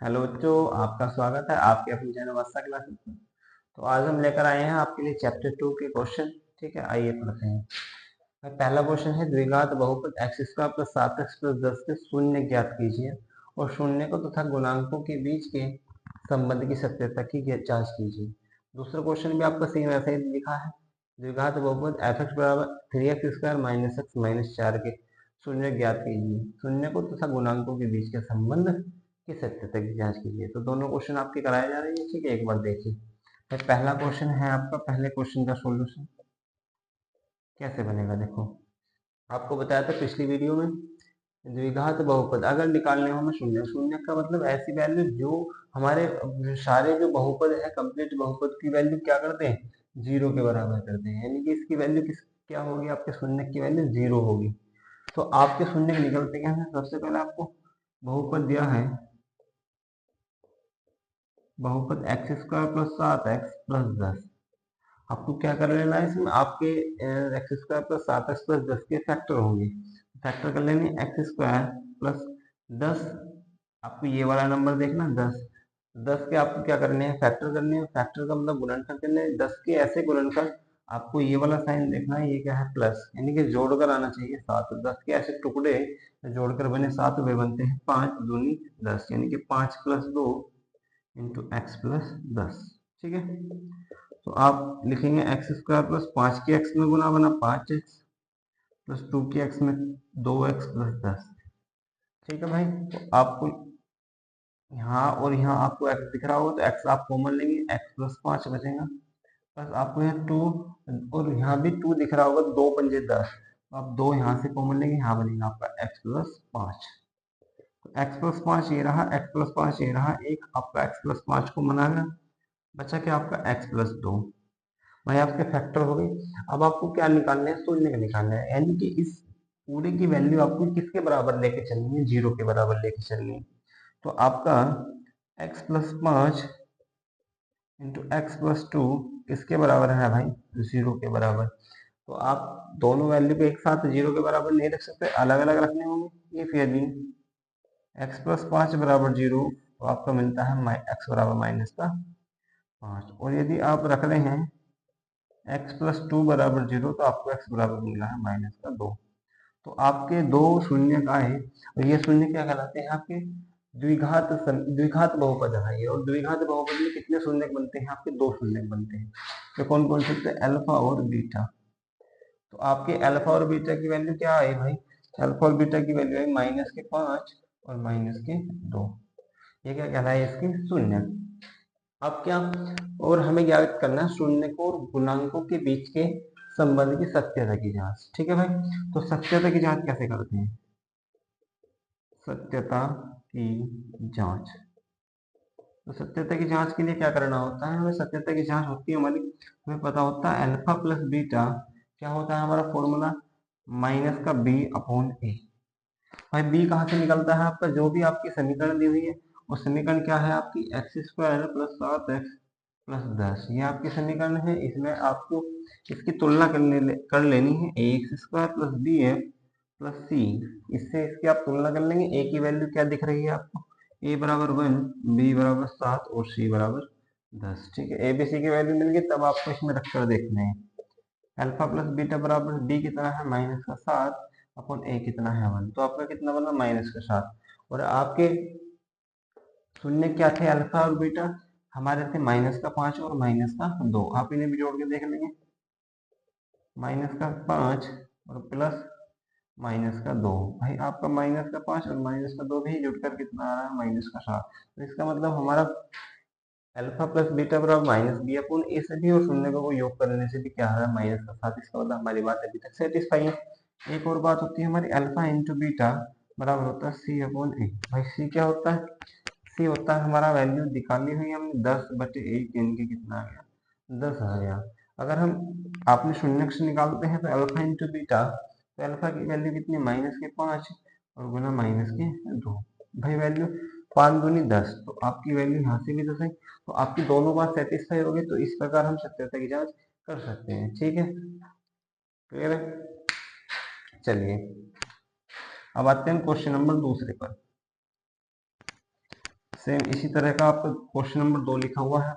Hello बच्चों, आपका स्वागत है आपके अपने चैनल वर्षा क्लासेस में। तो आज हम लेकर आए हैं आपके लिए चैप्टर 2 के क्वेश्चन। ठीक है, आइए पढ़ते हैं। पहला क्वेश्चन है द्विघात बहुपद X square plus 7x plus 10 के शून्य ज्ञात कीजिए और शून्य को तथा गुणांकों के बीच के संबंध की सत्यता की जांच कीजिए। दूसरा क्वेश्चन भी आपका सेम ऐसा ही लिखा है। द्विघात बहुपद एफ एक्स बराबर 3x square minus x minus 4 के शून्य ज्ञात कीजिए, शून्य को तथा गुणांकों के बीच के संबंध की सत्यता की जांच कीजिए। तो दोनों क्वेश्चन आपके कराए जा रहे हैं। ठीक है, एक बार देखिए। पहला क्वेश्चन है आपका, पहले क्वेश्चन का सॉल्यूशन कैसे बनेगा। देखो, आपको बताया था पिछली वीडियो में, द्विघात बहुपद अगर निकालने हो हमें शून्य, शून्य का मतलब ऐसी वैल्यू जो हमारे सारे जो बहुपद है कंप्लीट बहुपद की वैल्यू क्या करते हैं, जीरो के बराबर करते हैं। यानी कि इसकी वैल्यू किस क्या होगी, आपके शून्य की वैल्यू जीरो होगी। तो आपके शून्य निकलते क्या है, सबसे पहले आपको बहुपद दिया है, बहुपद X square plus 7x plus 10। आपको क्या कर लेना है, इसमें आपके x square plus 7x plus 10 के फैक्टर होंगे। फैक्टर कर लेंगे एक्स स्क्वायर प्लस 10। आपको ये वाला नंबर देखना 10, 10 के आपको क्या करने हैं, फैक्टर करने हैं। फैक्टर का मतलब गुणनखंड करने हैं। 10 के ऐसे गुणनखंड आपको ये वाला साइन देखना है, ये क्या है, प्लस, यानी कि जोड़कर आना चाहिए 7। 10 के ऐसे टुकड़े जोड़कर बने 7, वे बनते हैं 5 दूनी 10, यानी कि 5 प्लस 2 इंटू एक्स प्लस 10। ठीक है, तो आप लिखेंगे एक्स स्क्वायर प्लस 5 के एक्स में गुना बना 5x प्लस 2 के एक्स में 2x प्लस 10। ठीक है भाई, तो आपको यहाँ और यहाँ आपको x दिख रहा होगा तो x आप कॉमन लेंगे, x प्लस 5 बचेगा। प्लस आपको यहाँ 2 और यहाँ भी 2 दिख रहा होगा, 2 पंजे 10, तो आप 2 यहाँ से कॉमन लेंगे, यहाँ बनेगा आपका x प्लस 5। तो x प्लस 5 ये रहा, x प्लस 5 ये रहा, एक आपका x प्लस 5 को मना गया, बचा क्या आपका x प्लस 2। भाई आपके फैक्टर हो गए। अब आपको क्या निकालना है, शून्य का निकालना है, यानी कि इस पूरे की वैल्यू आपको किसके बराबर लेके चलनी है, जीरो के बराबर लेके चलनी है। तो आपका x plus 5 into X plus 2 किसके बराबर है भाई, जीरो के बराबर। तो आप दोनों वैल्यू को एक साथ जीरो के बराबर नहीं रख सकते, अलग अलग रखने होंगे। ये फिर भी एक्स प्लस 5 बराबर जीरो, तो आपका मिलता है एक्स बराबर माइनस का 5। और यदि आप रख रहे हैं x प्लस 2 बराबर जीरो, तो आपको x बराबर मिला है माइनस का 2। तो आपके दो शून्य का है, और ये शून्य क्या कहलाते हैं, आपके द्विघात बहुपद है ये। और द्विघात बहुपद में कितने शून्य बनते हैं, आपके दो शून्य बनते हैं। तो कौन कौन से, अल्फा और बीटा। तो आपके अल्फा और बीटा की वैल्यू क्या आई भाई, अल्फा और बीटा की वैल्यू आई माइनस के 5 और माइनस के 2। ये क्या कहलाए, इसके शून्य। अब क्या, और हमें ज्ञात करना है शून्य को और गुणांकों के बीच के संबंध की सत्यता की जांच। ठीक है भाई, तो सत्यता की जांच कैसे करते हैं, सत्यता की जांच। तो सत्यता की जांच के लिए क्या करना होता है, हमें सत्यता की जांच होती है हमारी, हमें पता होता है अल्फा प्लस बीटा क्या होता है हमारा फॉर्मूला, माइनस का बी अपॉन ए। भाई बी कहाँ से निकलता है, आपका जो भी आपकी समीकरण दी हुई है, वो समीकरण क्या है आपकी, x square plus 7x plus 10। ये आपकी समीकरण है। इसमें आपको इसकी तुलना कर लेनी है, A X square plus B F plus C. इससे इसकी आप तुलना कर लेंगे। ए की वैल्यू क्या दिख रही है आपको, ए बराबर 1, बी बराबर 7 और सी बराबर 10। ठीक है, ए बी सी की वैल्यू मिल गई, तब आपको इसमें रखकर देखना है। अल्फा प्लस बीटा बराबर डी कितना है, माइनस का 7 अपॉन ए कितना है 1, तो आपका कितना बना, माइनस का 7। और आपके शून्य क्या थे, अल्फा और बीटा हमारे थे माइनस का 5 और माइनस का 2। आप इन्हें भी जोड़ के देख लेंगे, माइनस का 5 और प्लस माइनस का 2। भाई आपका माइनस का 5 और माइनस का 2 भी जुड़कर कितना आ रहा है, माइनस का 7। तो इसका मतलब हमारा अल्फा प्लस बीटा बराबर माइनस बी अपॉन ए से भी, और शून्य को योग करने से भी क्या आ रहा है, माइनस का 7। इसका मतलब हमारी बात अभी तक सेटिस्फाई है। एक और बात होती है हमारी, अल्फा इंटू बीटा बराबर होता है सी अपॉन ए। भाई सी क्या होता है, सी होता है हमारा वैल्यू निकाली हुई हमने 10/1, यानी कि कितना आ गया, 10 आ गया। अगर हम आपने शून्य से निकालते हैं तो अल्फा इंटू बीटा, तो अल्फा की वैल्यू कितनी, माइनस के 5 और गुना माइनस के 2। भाई वैल्यू 5 दूनी 10, तो आपकी वैल्यू यहाँ से भी 10 है। तो आपकी दोनों बात सेटिस्फाई होगी, तो इस प्रकार हम सत्यता की जांच कर सकते हैं। ठीक है, क्लियर है। चलिए अब आते हैं क्वेश्चन नंबर दूसरे पर। सेम इसी तरह का आपका क्वेश्चन नंबर 2 लिखा हुआ है।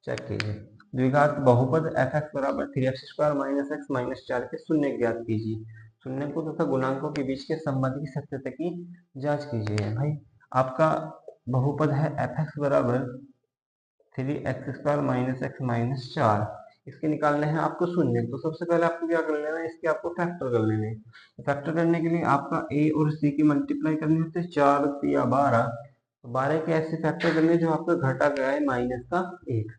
चेक कीजिए, द्विघात बहुपद एफ एक्स बराबर 3x² माइनस एक्स माइनस 4 के शून्य ज्ञात कीजिए। शून्यकों तथा गुणांकों के बीच के संबंध की सत्यता की जांच कीजिए। भाई आपका बहुपद है एफ एक्स बराबर 3x² माइनस एक्स माइनस 4, इसके निकालने हैं आपको शून्य। तो सबसे पहले आपको क्या कर लेना है, इसके आपको फैक्टर कर लेने हैं। फैक्टर करने के लिए आपका ए और सी की मल्टीप्लाई करनी होती है, 4 या 12। तो 12 के ऐसे फैक्टर करने जो आपका घटा गया है माइनस का 1।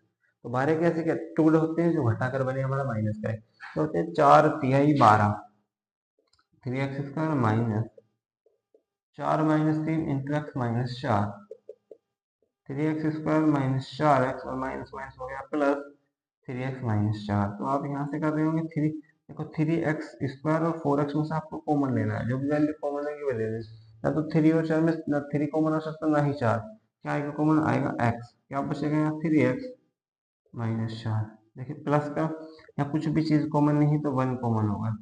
तो 12 के ऐसे टुकड़े होते हैं जो घटाकर बने हमारा माइनस का है, तो होते हैं 4 तिहाई 12, 3x² minus 4 minus 3 into x minus 4, 3x² minus 4x और माइनस माइनस हो गया प्लस 3x माइनस 4। तो आप यहाँ से कर रहे होंगे 3, देखो 3x² और 4x में से आपको कॉमन लेना है, जो भी वैल्यू कॉमन है वो ले लेना। या तो 3 और 4 में ना 3 कॉमन आ सकता ना ही 4, क्या आएगा कॉमन, आएगा x, क्या बचेगा यहाँ 3x माइनस 4। देखिए प्लस का यहाँ कुछ भी चीज कॉमन नहीं तो 1 कॉमन होगा,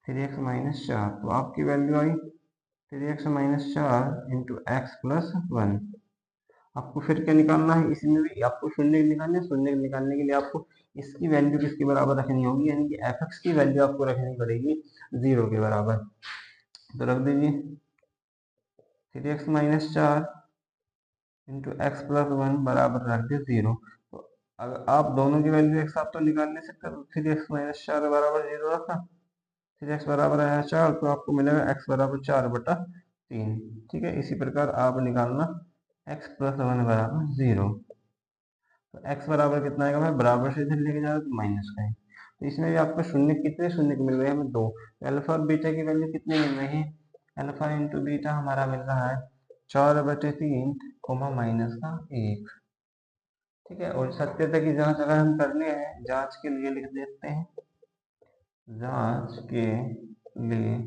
3x माइनस 4। तो आपकी वैल्यू आई 3x minus 4 into X plus 1। आपको फिर क्या निकालना है, इसमें भी आपको शून्य निकालना है। शून्य निकालने के लिए आपको इसकी वैल्यू किसके बराबर रखनी होगी, यानी कि एफ एक्स की वैल्यू आपको रखनी पड़ेगी 0 के बराबर। तो रख दीजिए 3x minus 4 into X plus 1 बराबर रख दिए 0। तो अगर आप दोनों की वैल्यू एक साथ तो निकाल नहीं सकते, तो 3x माइनस 4 बराबर 0 रखा, 3x बराबर आया 4, तो आपको मिलेगा x बराबर 4/3। ठीक है, इसी प्रकार आप निकालना x प्लस 1 बराबर 0। तो x बराबर कितना आएगा भाई, बराबर से इधर लेके जा रहे तो माइनस का है। तो इसमें भी आपको शून्य कितने शून्य मिल रहे हैं, हमें 2। तो अल्फा और बीटा की वैल्यू कितनी मिल रही है, अल्फा इंटू बीटा हमारा मिल रहा है 4/3 कोमा माइनस का 1। ठीक है, और सत्यता की जांच अगर हम करने हैं, जांच के लिए लिख देते हैं, जांच के लिए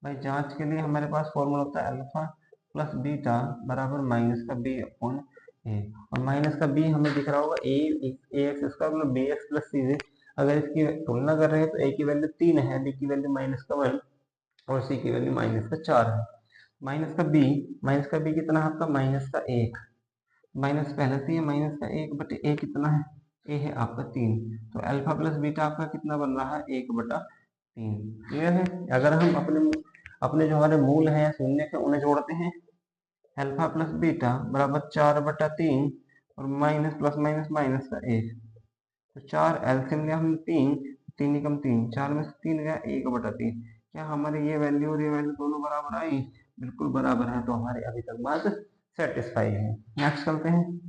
भाई जांच के लिए हमारे पास फॉर्मूला होता है अल्फा प्लस बीटा बराबर माइनस का बी अपॉन ए। और माइनस का बी हमें दिख रहा होगा ए एक्स स्क्वायर मतलब बी एक्स प्लस सी से। अगर इसकी तुलना कर रहे हैं तो ए की वैल्यू 3 है, बी की वैल्यू माइनस का 1 और सी की वैल्यू माइनस का 4 है। माइनस का बी कितना है आपका, माइनस का 1। माइनस पहले से ही माइनस का 1 बटे ए कितना है, ए है आपका 3। तो अल्फा प्लस बीटा आपका कितना बन रहा है, 1/3। क्लियर है। अगर हम अपने अपने जो हमारे मूल हैं शून्य के उन्हें जोड़ते हैं, अल्फा प्लस बीटा बराबर 4/3 और माइनस प्लस माइनस माइनस का 1। तो 4 एलसीएम लिया हमने 3, 3 एकम 3, 4 में से 3 गया 1/3। क्या हमारे ये वैल्यू और ये वैल्यू दोनों बराबर आई, बिल्कुल बराबर है। तो हमारी अभी तक बात सेटिस्फाई है। नेक्स्ट चलते हैं,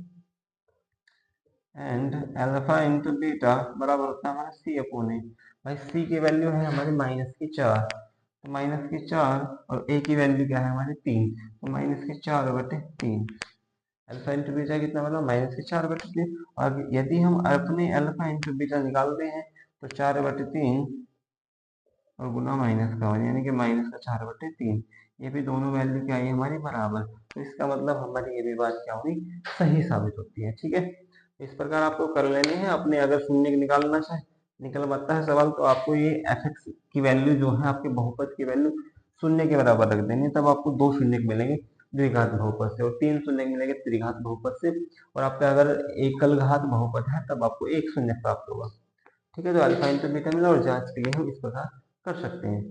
एंड अल्फा इंटू बीटा बराबर होता है हमारा सी अपॉन ए। भाई सी की वैल्यू है हमारी माइनस की 4, तो माइनस की 4 और ए की वैल्यू क्या है हमारी 3, तो माइनस की 4/3। अल्फा इंटू बीटा कितना बना, माइनस की 4/3। और यदि हम अपने अल्फा इंटू बीटा निकालते हैं तो 4/3 और गुना माइनस का 1 यानी कि माइनस का 4/3। ये भी दोनों वैल्यू क्या है हमारी बराबर। तो इसका मतलब हमारी ये भी बात क्या हुई, सही साबित होती है। ठीक है, इस प्रकार आपको कर लेनी है। अपने अगर शून्य निकालना चाहे निकल पाता है सवाल, तो आपको ये एफ एक्स की वैल्यू जो है आपके बहुपद की वैल्यू शून्य के बराबर रख देनी, तब आपको 2 शून्य मिलेंगे द्विघात बहुपद से, और 3 शून्य मिलेंगे त्रिघात बहुपद से। और आपका अगर एकल घात बहुपद है तब आपको 1 शून्य प्राप्त होगा। ठीक है, तो अल्फा इंटू बीटा मिला, और जांच के लिए हम इस प्रकार कर सकते हैं।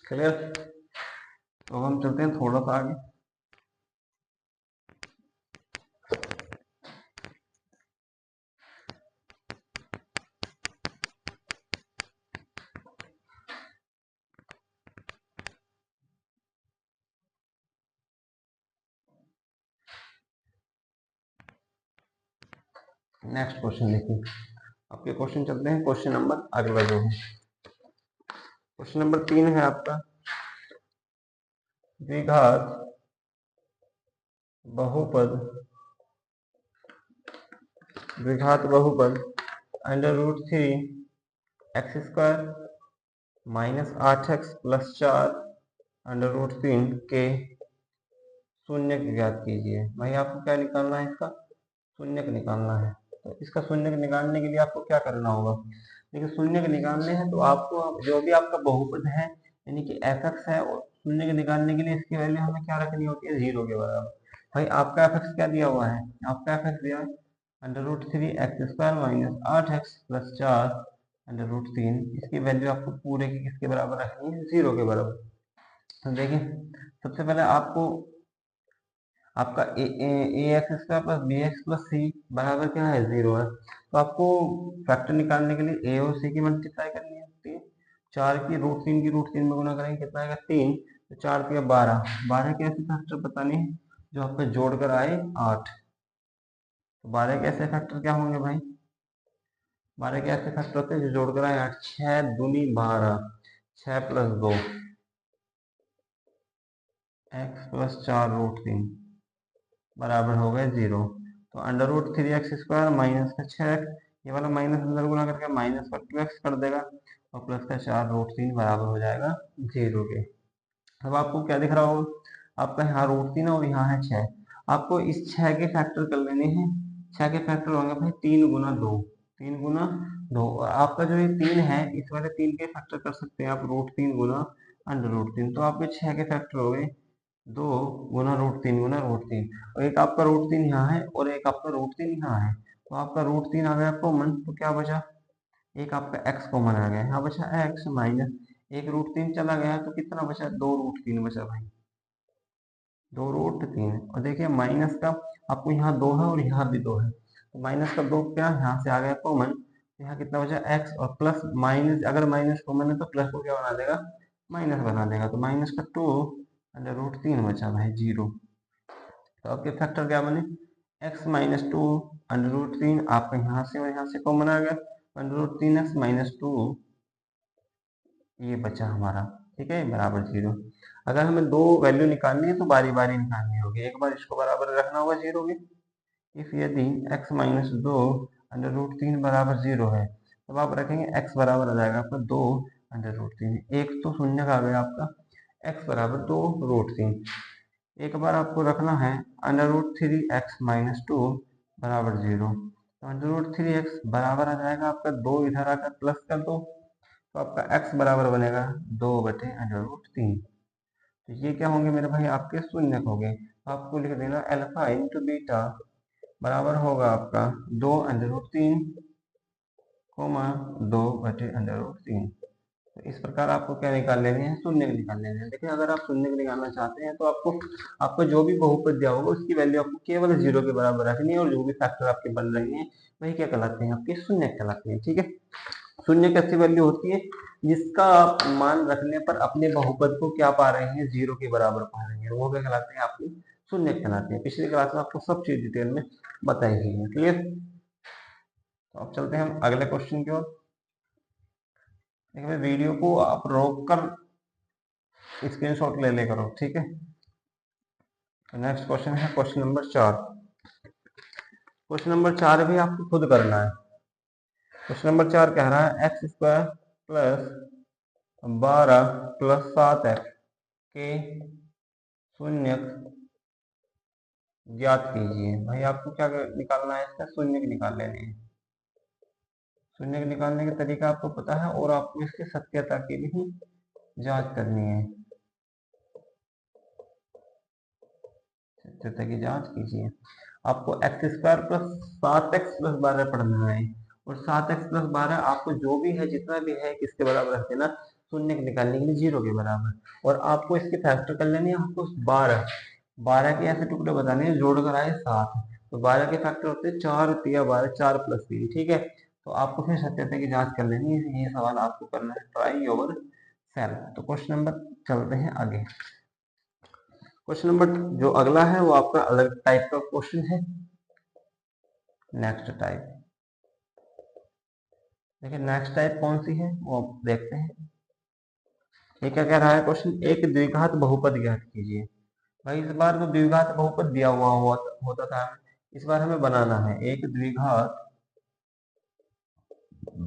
क्लियर। तो हम चलते हैं थोड़ा सा आगे। नेक्स्ट क्वेश्चन देखिए, आपके क्वेश्चन चलते हैं क्वेश्चन नंबर अगला जो है क्वेश्चन नंबर 3 है आपका, द्विघात बहुपद √3 x² माइनस 8x प्लस 4 √3 के शून्य ज्ञात कीजिए। भाई आपको क्या निकालना है, इसका शून्य निकालना है। तो इसका शून्य निकालने के लिए आपको क्या करना होगा, देखिए शून्य निकालने हैं तो आपको जो भी आपका बहुपद है यानी कि एफ एक्स है और शून्य के निकालने के लिए इसकी वैल्यू हमें क्या रखनी होती है, 0 के बराबर। भाई आपका एफ एक्स क्या दिया हुआ है, आपका एफ एक्स दिया है √3 x² माइनस 8x प्लस 4 √3। इसकी वैल्यू आपको पूरे की किसके बराबर रखनी है, 0 के बराबर। तो देखिए सबसे पहले आपको आपका A X square plus B X plus C बराबर क्या है, 0 है। तो आपको फैक्टर निकालने के लिए ए और सी की मल्टीप्लाई करनी है। 4 की √3 में गुना करेंगे, कितना आएगा 3। तो 4 3 12, 12 के ऐसे फैक्टर बताने हैं जो आपका जोड़ कर आए 8। तो 12 के ऐसे फैक्टर क्या होंगे भाई, 12 के ऐसे फैक्टर होते हैं जो जोड़ कर आए 8। 6 दूनी 12, 6 प्लस 2 x प्लस 4 √3 बराबर हो गए 0। तो √3 x² माइनस का 6x, ये वाला माइनस अंदर गुना करके माइनस का 2x कर देगा और प्लस का 4 √3 बराबर हो जाएगा 0 के। अब आपको क्या दिख रहा होगा, आपका यहाँ √3 और यहाँ है 6। आपको इस 6 के फैक्टर कर लेने हैं। 6 के फैक्टर होंगे भाई 3 गुना 2, 3 गुना 2। और आपका जो ये 3 है इस वाले 3 के फैक्टर कर सकते हैं आप √3 गुना √3। तो आपके 6 के फैक्टर हो गए 2 गुना √3 गुना √3। और एक आपका √3 यहाँ है और एक आपका √3 यहाँ है। तो आपका √3 आ गया कॉमन, तो क्या बचा, एक आपका x कॉमन आ गया, यहाँ बचा x माइनस एक √3 चला गया तो कितना बचा, 2 √3 बचा भाई, 2 √3। और देखिए माइनस का आपको यहाँ 2 है और यहाँ भी 2 है, तो माइनस का 2 क्या यहाँ से आ गया कॉमन, यहाँ कितना बचा x और प्लस माइनस, अगर माइनस कॉमन है तो प्लस को क्या बना देगा, माइनस बना देगा। तो माइनस का 2 √3 बचा भाई 0। तो आपके फैक्टर क्या बने, x माइनस 2 √3, आपका यहाँ से और यहाँ से कॉमन आ गया, √3x माइनस 2 ये बचा हमारा, ठीक है, बराबर 0। अगर हमें दो वैल्यू निकालनी है तो बारी बारी निकालनी होगी, एक बार इसको बराबर रखना होगा 0 के। इफ यदि x माइनस 2 √3 बराबर 0 है, तब आप रखेंगे x बराबर आ जाएगा आपका 2 √3। एक तो शून्य का आ गया आपका, x बराबर 2 √3। एक बार आपको रखना है √3x माइनस 2 बराबर 0। तो √3x बराबर आ जाएगा आपका 2, इधर आकर प्लस कर दो, तो आपका x बराबर बनेगा 2/√3। तो ये क्या होंगे मेरे भाई, आपके शून्य हो गए। आपको लिख देना अल्फा इंटू बीटा बराबर होगा आपका 2√3 कोमा 2/√3। तो इस प्रकार आपको क्या निकाल लेने हैं, शून्य निकाल लेने हैं। देखिए अगर आप शून्य निकालना चाहते हैं तो आपको जो भी बहुपद दिया होगा उसकी वैल्यू आपको केवल 0 के बराबर रखनी है, और जो भी फैक्टर आपके बन रहे हैं वही क्या कहलाते हैं, आपके शून्य कहलाते हैं। ठीक है, शून्य कैसी वैल्यू होती है, जिसका आप मान रखने पर अपने बहुपद को क्या पा रहे हैं, 0 के बराबर पा रहे हैं, वो क्या कहलाते हैं, आपके शून्य कहलाते हैं। पिछली क्लास में आपको सब चीज डिटेल में बताई गई है। क्लियर, तो अब चलते हैं हम अगले क्वेश्चन की ओर। देखिए वीडियो को आप रोक कर स्क्रीनशॉट ले करो, ठीक है। तो नेक्स्ट क्वेश्चन है क्वेश्चन नंबर 4। क्वेश्चन नंबर 4 भी आपको खुद करना है। क्वेश्चन नंबर 4 कह रहा है x² प्लस 12 प्लस 7x के शून्यक ज्ञात कीजिए। भाई आपको क्या निकालना है, इसका शून्य निकाल लेने हैं। शून्य निकालने का तरीका आपको पता है, और आपको इसकी सत्यता की भी जांच करनी है। सत्यता की जांच कीजिए। आपको x² प्लस 7x प्लस 12 पढ़ना है, और 7x प्लस 12 आपको जो भी है जितना भी है किसके बराबर रख देना, शून्य निकालने के लिए 0 के बराबर। और आपको इसके फैक्टर कर लेने हैं, आपको 12 के ऐसे टुकड़े बताने हैं जोड़ कर आए 7। तो 12 के फैक्टर होते हैं 4 3 12, 4 प्लस 3, ठीक है। तो आपको फिर सत्यता की जांच कर लेनी है, ये सवाल आपको करना है, ट्राई योर सेल्फ। तो क्वेश्चन नंबर चलते हैं आगे। क्वेश्चन नंबर जो अगला है वो आपका अलग टाइप का क्वेश्चन है। नेक्स्ट टाइप, देखिए नेक्स्ट टाइप कौन सी है वो आप देखते हैं। ये क्या कह रहा है क्वेश्चन, एक द्विघात बहुपद ज्ञात कीजिए। भाई इस बार तो द्विघात बहुपद दिया हुआ होता था, इस बार हमें बनाना है एक द्विघात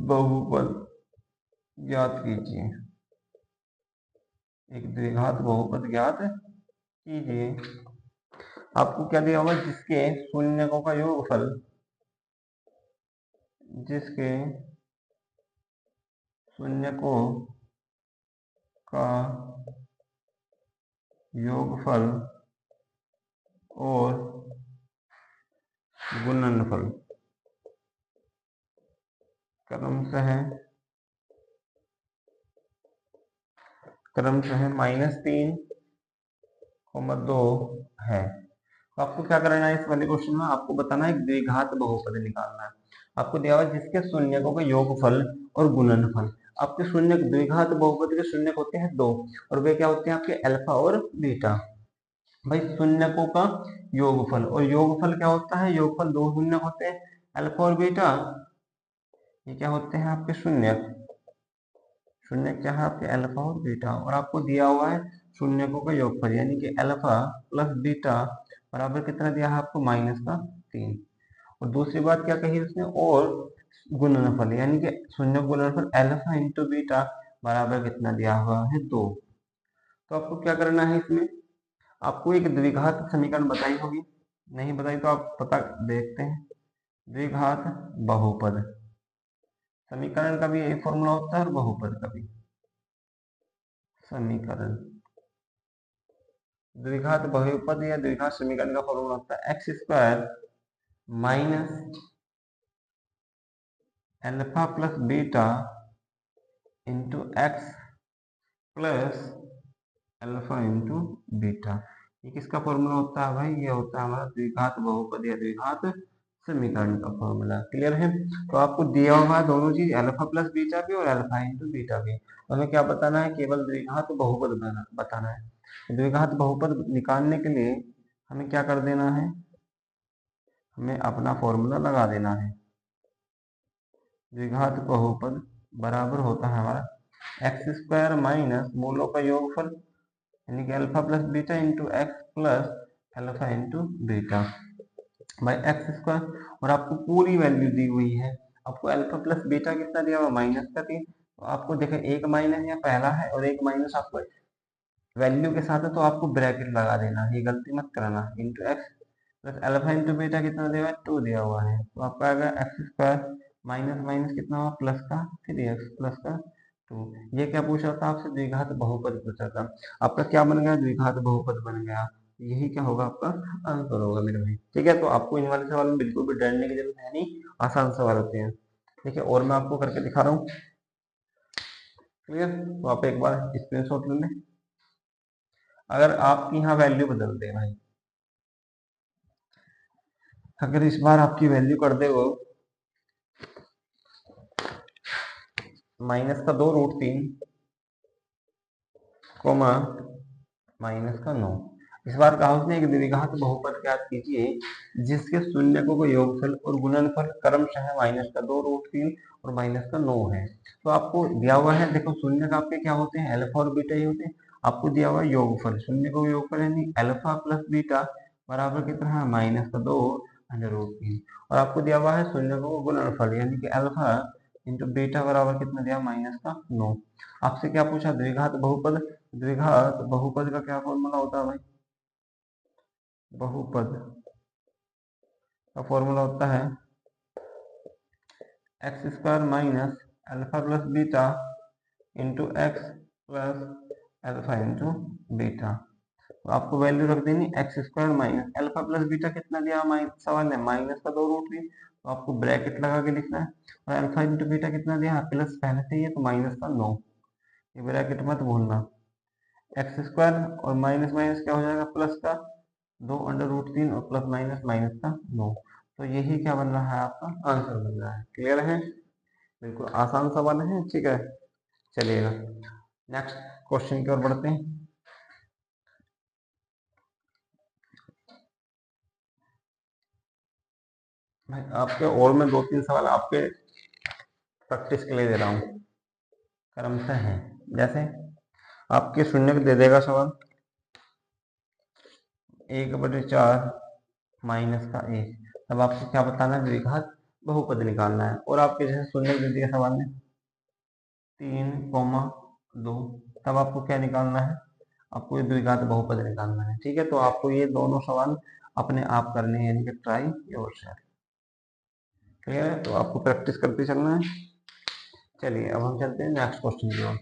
बहुपद ज्ञात कीजिए। एक द्विघात बहुपद ज्ञात कीजिए। आपको क्या दिया होगा, जिसके शून्यकों का योगफल, जिसके शून्यकों का योगफल और गुणनफल क्रमशः -3, 2 है। तो आपको क्या करना है इस वाले क्वेश्चन में, आपको बताना है द्विघात बहुपद निकालना है। आपको दिया हुआ जिसके शून्यकों का योगफल और गुणनफल। आपके शून्य द्विघात बहुपद के शून्यक होते हैं 2 और वे क्या होते हैं आपके अल्फा और बीटा। भाई शून्यकों का योगफल, और योगफल क्या होता है, योगफल 2 शून्यक होते हैं अल्फा और बीटा, ये क्या होते हैं आपके शून्यक। शून्य क्या है आपके अल्फा और बीटा, और आपको दिया हुआ है शून्यकों का योगफल यानी कि अल्फा प्लस बीटा बराबर कितना दिया है आपको -3। और दूसरी बात क्या कही उसने, और गुणनफल यानी कि शून्य गुणनफल अल्फा इंटू बीटा बराबर कितना दिया हुआ है 2। तो आपको क्या करना है इसमें, आपको एक द्विघात समीकरण बताई होगी, नहीं बताई तो आप पता देखते हैं। द्विघात बहुपद समीकरण का भी यही फॉर्मूला होता है और बहुपद का भी। समीकरण द्विघात बहुपद या द्विघात समीकरण का फॉर्मूला होता है x² minus alpha plus beta into X plus alpha into beta. ये किसका फॉर्मूला होता है भाई, ये होता है हमारा द्विघात बहुपद या द्विघात समीकरण का फॉर्मूला। क्लियर है। तो आपको दिया हुआ है दोनों चीज अल्फा प्लस बीटा भी और अल्फा इंटू बीटा भी। हमें क्या बताना है, केवल द्विघात बहुपद बताना है। द्विघात बहुपद निकालने के लिए हमें क्या कर देना है, हमें अपना फॉर्मूला लगा देना है। द्विघात बहुपद बराबर होता है हमारा x² माइनस मूलों का योगफल यानी कि alpha plus beta into X plus alpha into beta by x²। और आपको पूरी वैल्यू दी हुई है, आपको अल्फा प्लस बीटा कितना दिया हुआ -3। तो आपको देखो एक माइनस यहाँ पहला है और एक माइनस आपको वैल्यू के साथ है, तो आपको ब्रैकेट लगा देना है, ये गलती मत कराना। Into X plus alpha into beta कितना दिया हुआ है 2 दिया हुआ है, तो आपका आएगा x² माइनस माइनस कितना हुआ प्लस का 3x प्लस का 2। ये क्या पूछा था आपसे, द्विघात बहुपद पूछा था। आपका क्या बन गया, द्विघात बहुपद बन गया। यही क्या होगा आपका आंसर होगा मेरे भाई। ठीक है, तो आपको इन वाले सवाल में बिल्कुल भी डरने की जरूरत है नहीं, आसान सवाल होते हैं। ठीक है, और मैं आपको करके दिखा रहा हूँ। क्लियर, तो आप एक बार स्क्रीनशॉट ले लें। अगर आपकी यहाँ वैल्यू बदल दे भाई, अगर इस बार आपकी वैल्यू कर दे वो -2√3 कोमा -9। इस बार कहा उसने एक द्विघात बहुपद ज्ञात कीजिए जिसके शून्यकों का योगफल और गुणनफल क्रमशः -2√3 और -9 है। तो आपको दिया हुआ है, देखो शून्यक आपके क्या होते हैं अल्फा और बीटा ही होते हैं। आपको दिया हुआ है योगफल, शून्यकों का योगफल यानी अल्फा प्लस बीटा बराबर कितना है -2√3। और आपको दिया हुआ है शून्यकों का गुणनफल यानी कि अल्फा इंटू बीटा बराबर कितना दिया -9। आपसे क्या पूछा, द्विघात बहुपद। द्विघात बहुपद का क्या फॉर्मूला होता है भाई, बहुपद का फॉर्मूला होता है x² minus alpha plus beta into X plus alpha into beta. तो आपको वैल्यू रख देनी x² minus alpha plus beta कितना दिया सवाल है -2√3, तो आपको ब्रैकेट लगा के लिखना है। और अल्फा इंटू बीटा कितना दिया प्लस पहले से ही है तो -9, ये ब्रैकेट मत भूलना। x² और माइनस माइनस क्या हो जाएगा प्लस का 2√3 और प्लस माइनस माइनस का 9। तो यही क्या बन रहा है आपका आंसर बन रहा है। क्लियर है, बिल्कुल आसान सवाल है। ठीक है, चलिएगा नेक्स्ट क्वेश्चन की ओर बढ़ते हैं। भाई आपके और मैं 2-3 सवाल आपके प्रैक्टिस के लिए दे रहा हूँ, क्रमशः है। जैसे आपके शून्य दे देगा सवाल 1/4 माइनस का 1, तब आपको क्या बताना है, द्विघात बहुपद निकालना है। और आपके जैसे शून्य दे दिया सवाल में 3,2, तब आपको क्या निकालना है, आपको ये द्विघात बहुपद निकालना है। ठीक है, तो आपको ये दोनों सवाल अपने आप करने हैं, यानी कि ट्राई योरसेल्फ। क्लियर है, तो आपको प्रैक्टिस करते चलना है। चलिए अब हम चलते हैं नेक्स्ट क्वेश्चन की ओर।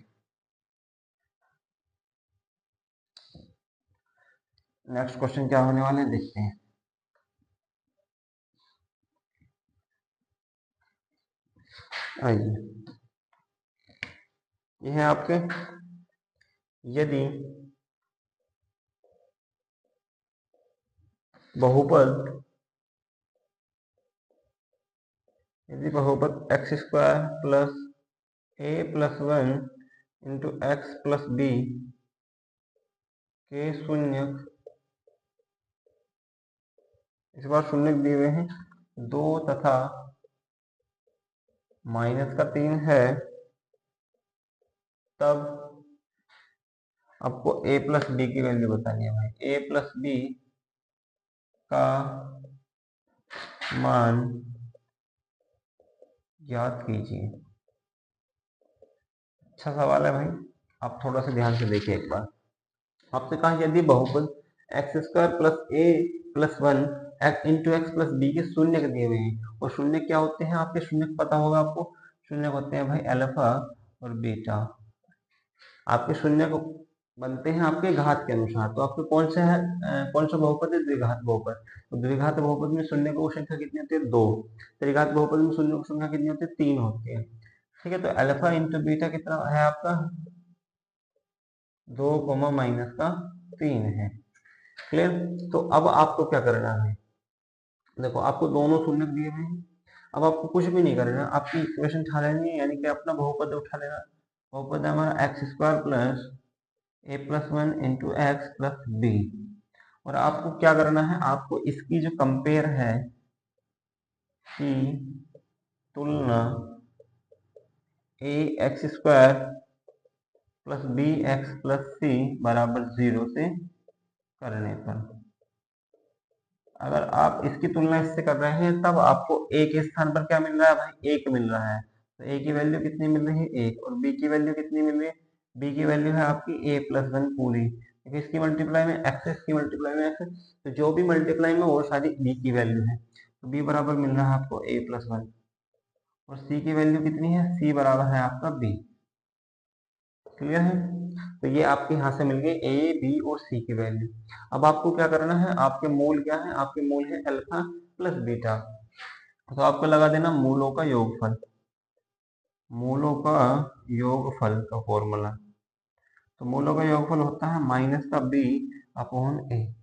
नेक्स्ट क्वेश्चन क्या होने वाले हैं देखते हैं। आइए, ये है आपके, यदि बहुपद X square plus A plus one into X plus B के शून्य, इस बार शून्य दिए हुए हैं 2 तथा -3 है, तब आपको a प्लस बी की वैल्यू बतानी है भाई। a प्लस बी का मान ज्ञात कीजिए। अच्छा सवाल है भाई, आप थोड़ा सा ध्यान से देखिए एक बार। आपसे कहा यदि बहुपद X square plus A plus one into X plus B के शून्य दिए हुए हैं, और शून्य क्या होते हैं आपके, शून्य पता होगा आपको, शून्य होते हैं भाई अल्फा और बीटा। आपके शून्य को बनते हैं आपके घात के अनुसार, तो आपके कौन सा है, कौन सा बहुपद है, द्विघात बहुपद। तो द्विघात बहुपद में शून्य को संख्या कितनी होती है, 2। त्रिघात बहुपद में शून्य की संख्या कितनी होती है, 3 होती है। ठीक है, तो अल्फा इंटू बीटा कितना है आपका, 2 -3 है। क्लियर। तो अब आपको क्या करना है, देखो आपको दोनों शून्य दिए हुए हैं, अब आपको कुछ भी नहीं करना, आपकी इक्वेशन उठा लेनी है, यानी कि अपना बहुपद उठा लेना। बहुपद है हमारा X square plus A plus one into X plus B, और आपको क्या करना है, आपको इसकी जो कंपेयर है की तुलना A X square plus B X plus C बराबर 0 से करने पर, अगर आप इसकी तुलना इससे कर रहे हैं तब आपको ए के स्थान पर क्या मिल रहा है भाई, 1 मिल रहा है। तो ए की वैल्यू कितनी मिल रही है, 1, और बी की वैल्यू कितनी मिल रही है, बी की वैल्यू है आपकी ए प्लस वन पूरी, क्योंकि इसकी मल्टीप्लाई में एक्स है, इसकी मल्टीप्लाई में एक्स है, तो जो भी मल्टीप्लाई में वो सारी बी की वैल्यू है। तो बी बराबर मिल रहा है आपको ए प्लस वन, और सी की वैल्यू कितनी है, सी बराबर है आपका बी। क्लियर है। तो ये आपके यहाँ से मिल गई ए बी और सी की वैल्यू। अब आपको क्या करना है, आपके मूल क्या है, आपके मूल है अल्फा प्लस बीटा, तो आपको लगा देना मूलों का योगफल, मूलों का योगफल का फॉर्मूला। तो मूलों का योगफल होता है माइनस का बी अपॉन ए।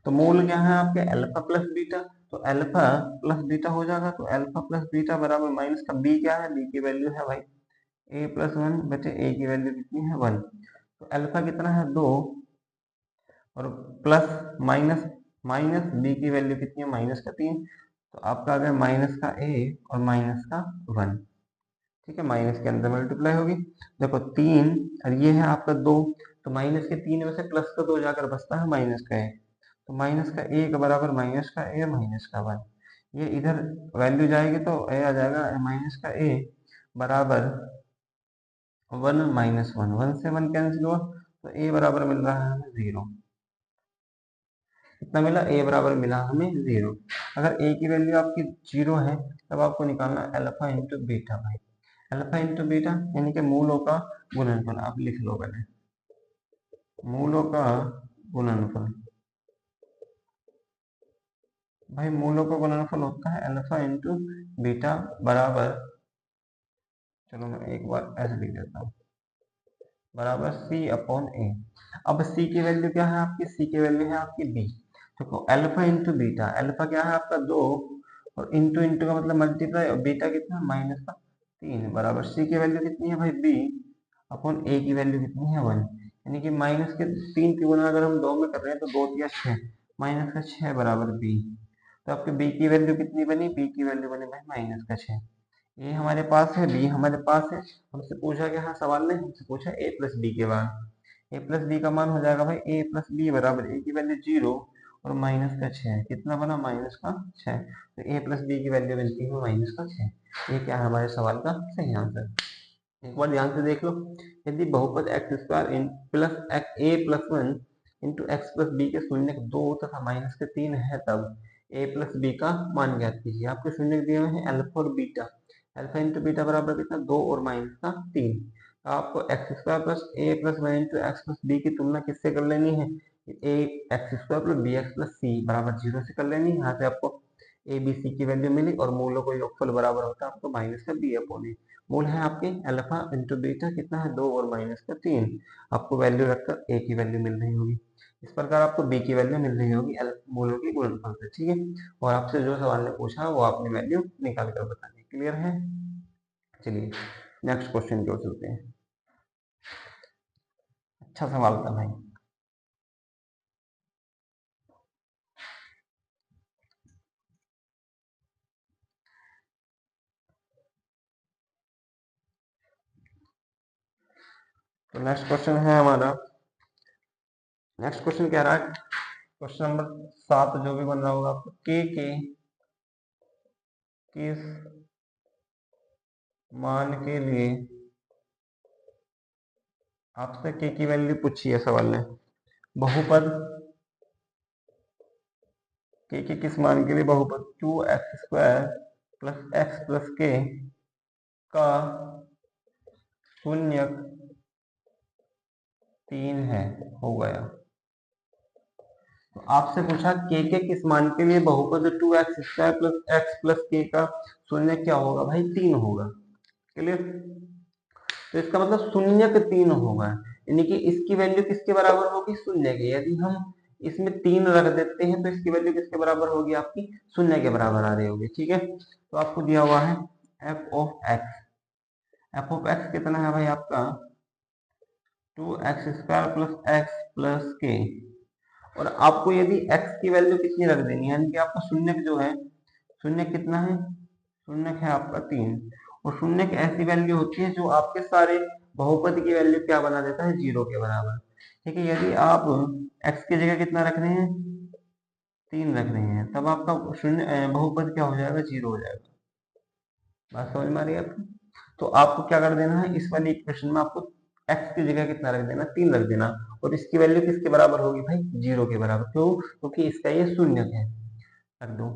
तो मूल क्या है आपके, अल्फा प्लस बीटा, तो अल्फा प्लस बीटा हो जाएगा, तो अल्फा प्लस बीटा बराबर माइनस का बी क्या है, बी की वैल्यू है भाई ए प्लस वन बचे ए की वैल्यू कितनी है 1। तो अल्फा कितना है 2, और प्लस माइनस माइनस बी की वैल्यू कितनी है, -3। तो आपका आ गया माइनस का ए और माइनस का 1। ठीक है, माइनस के अंदर मल्टीप्लाई होगी, देखो 3 और ये है आपका 2, तो माइनस के 3 में से प्लस का 2 जाकर बचता है माइनस का ए, तो माइनस का ए के बराबर माइनस का ए माइनस का 1। ये इधर वैल्यू जाएगी तो ए आ जाएगा माइनस का ए बराबर 1 -1, 1 से 1 कैंसिल हुआ, तो ए बराबर मिल रहा है हमें 0। कितना मिला, ए बराबर मिला हमें 0। अगर ए की वैल्यू आपकी 0 है तब आपको निकालना अल्फा इंटू बीटा भाई, अल्फा इंटू बीटा यानी कि मूलों का गुणनफल, आप लिख लो पहले मूलों का गुणनफल। भाई मूलों का गुणनफल होता है अल्फा इंटू बीटा बराबर, चलो मैं एक बार ऐसे लिख देता हूँ, बराबर सी अपॉन ए। अब सी की वैल्यू क्या है आपकी, सी की वैल्यू है आपकी बी। देखो अल्फा इंटू बीटा, अल्फा क्या है आपका 2, और इंटू इंटू का मतलब मल्टीप्लाई, और बीटा कितना -3 बराबर सी की वैल्यू कितनी है भाई बी अपॉन ए की वैल्यू कितनी है 1। यानी कि माइनस के 3 की गुना अगर हम 2 में कर रहे हैं तो 2 या 6, माइनस का 6 बराबर बी। तो आपके बी की वैल्यू कितनी बनी, बी की वैल्यू बनी भाई माइनस का 6। ए हमारे पास है, बी हमारे पास है, हमसे पूछा क्या है सवाल ने, हमसे पूछा ए प्लस बी के बाद। ए प्लस बी का मान हो जाएगा भाई ए प्लस बी बराबर ए की वैल्यू 0 और माइनस का 6, कितना बना माइनस का 6। तो ए प्लस बी की वैल्यू बनती है -6। ये क्या है हमारे सवाल का सही आंसर। एक बार ध्यान से देख लो, यदि बहुपद X square in plus A plus one into X plus B के शून्य 2 तथा -3 है, तब ए प्लस बी का मान ज्ञात कीजिए। आपके शून्य दिए हुए हैं अल्फा और बीटा, अल्फा इंटू बीटा बराबर कितना 2 और -3। तो आपको X square plus A plus one into X plus B की तुलना किससे कर लेनी है, A X square plus B X plus C बराबर 0 से कर लेनी। यहाँ से आपको ए बी सी की वैल्यू मिली और मूलों को योगफल बराबर होता है आपको माइनस का बी अपॉन ए। मूल है आपके अल्फा इंटू बीटा कितना है 2 और माइनस का 3। आपको वैल्यू रखकर ए की वैल्यू मिल रही होगी, इस प्रकार आपको बी की वैल्यू मिल रही होगी मूलों की गुणनफल से। ठीक है, और आपसे जो सवाल ने पूछा वो आपने वैल्यू निकाल कर बतानी। क्लियर है? चलिए नेक्स्ट क्वेश्चन की ओर चलते हैं। अच्छा सवाल था भाई। तो नेक्स्ट क्वेश्चन है हमारा, नेक्स्ट क्वेश्चन कह रहा है क्वेश्चन नंबर 7 जो भी बन रहा होगा आपको, के किस मान के लिए आपसे के की वैल्यू पूछी है सवाल ने। बहुपद के किस मान के लिए बहुपद 2x² प्लस एक्स प्लस के का शून्यक 3 है हो गया। तो आपसे पूछा के किस मान के लिए बहुपद 2x² प्लस एक्स प्लस के का शून्य क्या होगा भाई 3 होगा। क्लियर? तो इसका मतलब शून्य के 3 होगा, यानी कि इसकी वैल्यू किसके बराबर होगी शून्य के। यदि हम इसमें 3 रख देते हैं तो इसकी वैल्यू किसके बराबर होगी आपकी शून्य के बराबर आ रही होगी। ठीक है, तो आपको दिया हुआ है F of x. F of x कितना है भाई आपका 2x² प्लस एक्स प्लस के। और आपको यदि x की वैल्यू कितनी रख देनी है, यानी कि आपका शून्य जो है, शून्य कितना है, शून्य है आपका 3। और शून्य की ऐसी वैल्यू होती है जो आपके सारे बहुपद की वैल्यू क्या बना देता है 0 के बराबर। ठीक है, यदि आप x की जगह कितना रख रहे हैं 3 रख रहे हैं, तब आपका शून्य बहुपद क्या हो जाएगा 0 हो जाएगा। बात समझ में आ रही है आपको? तो आपको क्या कर देना है, इस वाली इक्वेशन में आपको x की जगह कितना रख देना 3 रख देना, और इसकी वैल्यू किसके बराबर होगी भाई 0 के बराबर। क्यों? क्योंकि इसका ये शून्य है। रख दो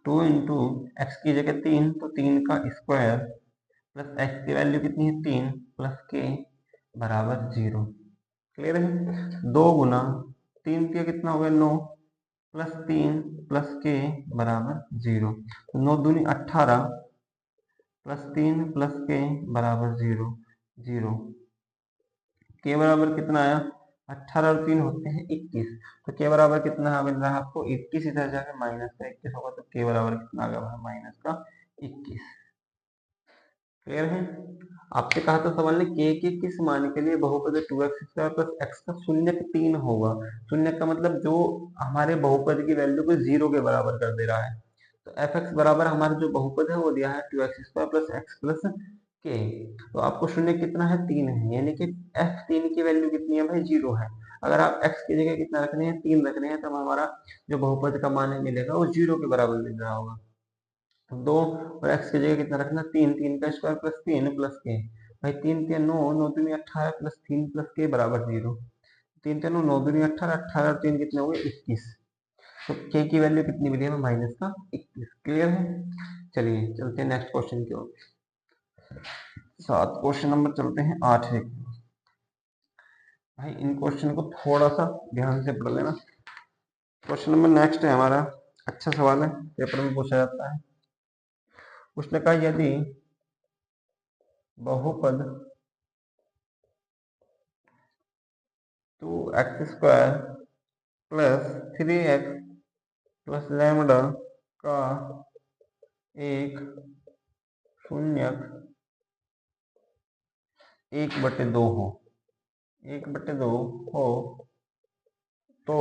2 इंटू एक्स की जगह 3, तो 3 का स्क्वायर प्लस एक्स की वैल्यू कितनी है 3 प्लस के बराबर 0। क्लियर है? 2 गुना 3 के कितना हो गया 9 प्लस 3 प्लस के बराबर 0। 9 दूनी 18 प्लस 3 प्लस के बराबर 0। 0 के बराबर कितना आया 18 और 3 होते हैं 21। तो के बराबर कितना मिल रहा है आपको 21। इधर जाकर माइनस का 21 होगा तो के बराबर कितना आ गया माइनस का 21। क्लियर है? आपसे कहा था सवाल ने के किस मान के लिए बहुपद 2x² प्लस एक्स का शून्य 3 होगा। शून्य का मतलब जो हमारे बहुपद की वैल्यू को 0 के बराबर कर दे रहा है। तो एफ एक्स बराबर हमारा जो बहुपद है वो दिया है 2x² प्लस एक्स प्लस के। तो आपको शून्य कितना है 3 है, यानी कि एफ 3 की वैल्यू कितनी है भाई 0 है। अगर आप x की जगह कितना रख रहे हैं 3 रख रहे हैं, तब हमारा जो बहुपद का मान है मिलेगा वो 0 के बराबर मिल रहा होगा। 2 और x की जगह कितना रखना 3, 3 का स्क्वायर प्लस 3 प्लस के। भाई 3 के 9, 9 दूनी 18 प्लस 3 प्लस के बराबर 0। 3 के 9, 9 दूनी 18, 18 और 3 कितने हो गए 21। तो के की वैल्यू कितनी मिली है माइनस का 21। क्लियर है? चलिए चलते हैं नेक्स्ट क्वेश्चन की ओर। 7 क्वेश्चन नंबर चलते हैं 8 है। भाई इन क्वेश्चन को थोड़ा सा ध्यान से पढ़ लेना। क्वेश्चन नंबर नेक्स्ट है हमारा, अच्छा सवाल है, पेपर में पूछा जाता है। उसने कहा यदि बहुपद 2x² plus 3x plus lambda का एक शून्यक 1/2 हो, 1/2 हो, तो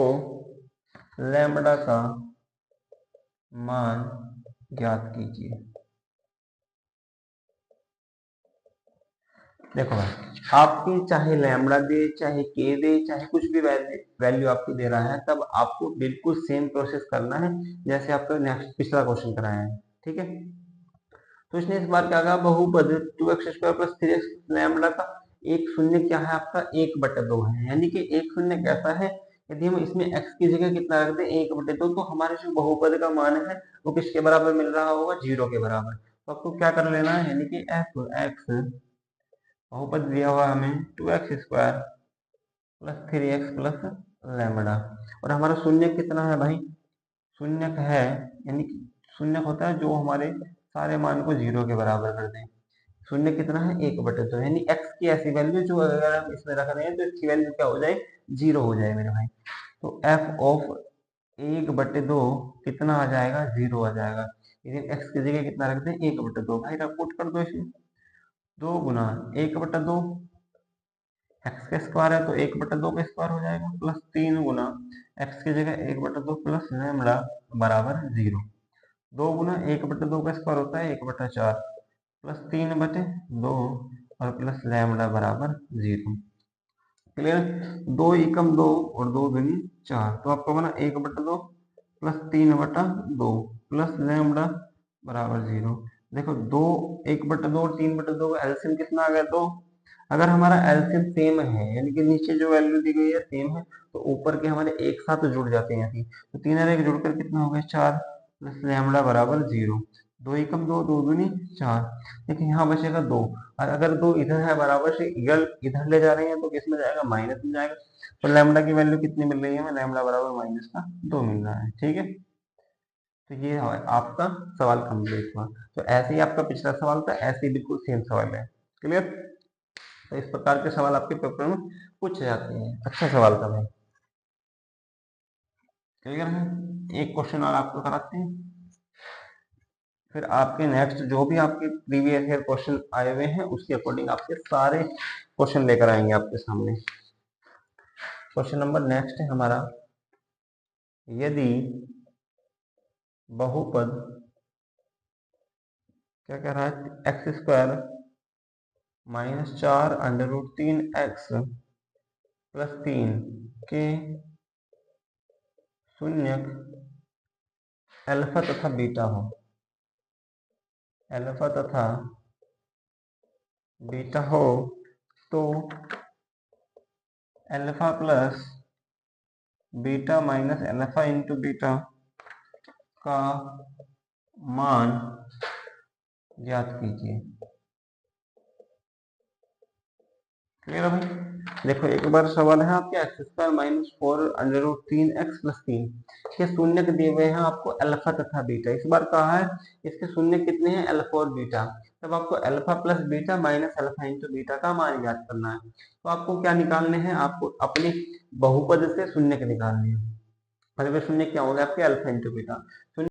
लैम्डा का मान ज्ञात कीजिए। देखो भाई, आपकी चाहे लैम्डा दे चाहे के दे चाहे कुछ भी वैल्यू आपकी दे रहा है, तब आपको बिल्कुल सेम प्रोसेस करना है जैसे आपका नेक्स्ट पिछला क्वेश्चन कराया है। ठीक है, तो इसने इस बार क्या कहा बहुपद 2x² प्लस 3x लैम्डा का एक शून्य क्या है आपका 1/2 है। यानी कि एक शून्य कैसा है, यदि हम इसमें x की जगह कितना रख दें 1/2, तो हमारे जो बहुपद का मान है वो किसके बराबर मिल रहा होगा 0 के बराबर। तो आपको क्या कर लेना है, यानी कि एफ एक्स बहुपद दिया हुआ हमें 2x² plus 3x plus lambda. और हमारा शून्य कितना है भाई, शून्य है यानी कि शून्य होता है जो हमारे सारे मान को जीरो के बराबर कर दे। शून्य कितना है, 1/2, यानी x की ऐसी वैल्यू जो अगर हम इसमें रख रहे हैं तो इसकी वैल्यू क्या हो जाए, जीरो हो जाए मेरे भाई। तो f ऑफ 1/2 कितना आ जाएगा, जीरो आ जाएगा। लेकिन x की जगह कितना रख दें, 1/2 भाई, पुट कर दो इसमें। 2 गुना 1/2, एक्स का स्क्वायर है तो 1/2 का स्क्वायर हो जाएगा, प्लस 3 गुना x की जगह 1/2 प्लस लैम्बडा बराबर जीरो। 2 गुना 1/2 का स्क्वायर होता है 1/4 प्लस 3/2 और प्लस लैम्बडा बराबर जीरो। क्लियर, 2 एकम 2 और 2 दूनी 4, तो आपको बना 1/2 प्लस 3/2 प्लस लैम्बडा बराबर जीरो। देखो 1/2 और 3/2 का एलसीएम कितना आ गया, 2। अगर हमारा एलसीएम सेम है यानी कि नीचे जो वैल्यू दी गई है सेम है तो ऊपर के हमारे एक साथ जुड़ जाते हैं ऐसे, तो 3 और 1 जुड़कर कितना हो गया, 4 प्लस लैम्बडा बराबर जीरो। 2 एकम 2 2 दूनी 4, लेकिन यहाँ बचेगा 2। और अगर 2 इधर है बराबर से इधर ले जा रहे हैं तो किस में जाएगा, माइनस में जाएगा। तो लैम्बडा की वैल्यू कितनी मिल रही है हमें, लैम्बडा बराबर -2 मिल रहा है। ठीक है, तो ये आपका सवाल कंप्लीट हुआ। तो ऐसे ही आपका पिछला सवाल था, ऐसे ही बिल्कुल सेम सवाल है। क्लियर, तो इस प्रकार के सवाल आपके पेपर में पूछे जाते हैं। अच्छा सवाल था भाई, क्लियर है। एक क्वेश्चन और आपको कराते हैं, फिर आपके नेक्स्ट जो भी आपके प्रीवियस ईयर क्वेश्चन आए हुए हैं उसके अकॉर्डिंग आपके सारे क्वेश्चन लेकर आएंगे आपके सामने। क्वेश्चन नंबर नेक्स्ट है हमारा, यदि बहुपद क्या कह रहा है, x² -4√3x प्लस 3 के शून्यक अल्फा तथा बीटा हो, अल्फा तथा बीटा हो, तो alpha plus beta minus alpha into beta का मान ज्ञात कीजिए। क्लियर है भाई। देखो एक बार सवाल है आपके x² -4√3x प्लस 3 के शून्य दिए हुए हैं आपको अल्फा तथा बीटा। इस बार कहा है इसके शून्य कितने हैं, अल्फा और बीटा। तब आपको alpha plus beta minus alpha into beta का मान ज्ञात करना है। तो आपको क्या निकालने हैं, आपको अपने बहुपद से शून्य के निकालने हैं। और वे शून्य क्या होंगे आपके, अल्फा इंटू बीटा।